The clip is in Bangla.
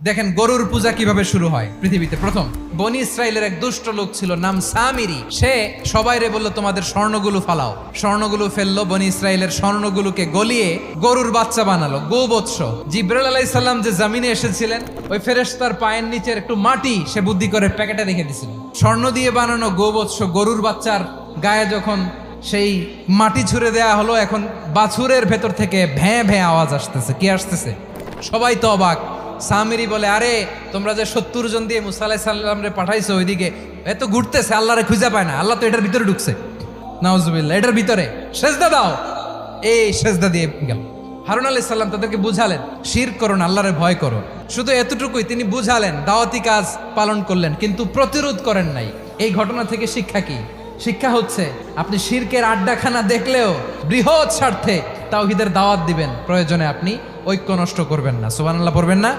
দেখেন গরুর পূজা কিভাবে শুরু হয় পৃথিবীতে প্রথম। বনি ইসরায়েলের এক দুষ্ট লোক ছিল, নাম সামিরি। সে সবাইরে বলল তোমাদের স্বর্ণগুলো ফালাও। স্বর্ণগুলো ফেললো, বনি ইসরায়েলের স্বর্ণগুলোকে গলিয়ে গরুর বাচ্চা বানালো, গোবৎস। জিব্রাইল আলাইহিস সালাম যে জমিনে এসেছিলেন, ওই ফেরেশতার পায়ের নিচের একটু মাটি সে বুদ্ধি করে প্যাকেটে রেখে দিছিল। স্বর্ণ দিয়ে বানানো গোবৎস গরুর বাচ্চার গায়ে যখন সেই মাটি ছুঁড়ে দেয়া হলো, এখন বাছুরের ভেতর থেকে ভ্যাঁ ভ্যাঁ আওয়াজ আসতেছে। কি আসতেছে? সবাই তো অবাক। সামিরি বলে, আরে তোমরা যে 70 জন দিয়ে মুসা আলাইহিস সালাম রে পাঠাইছো ওইদিকে, এত ঘুরতেছে, আল্লাহরে খুঁজে পায় না, আল্লাহ তো এটার ভিতরে ঢুকছে। নাউজুবিল্লাহ, এটার ভিতরে সেজদা দাও। এই সেজদা দিয়ে গেল। হারুন আলাইহিস সালাম তাদেরকে বুঝালেন, শিরক করো না, আল্লাহরে ভয় করো। শুধু এতটুকুই তিনি বুঝালেন, দাওয়াতি কাজ পালন করলেন, কিন্তু প্রতিরোধ করেন নাই। এই ঘটনা থেকে শিক্ষা কি? শিক্ষা হচ্ছে, আপনি শিরকের আড্ডাখানা দেখলেও বৃহৎ স্বার্থে তাওহীদের দাওয়াত দিবেন, প্রয়োজনে আপনি ঐক্য নষ্ট করবেন না। সুবহানাল্লাহ পড়বেন না?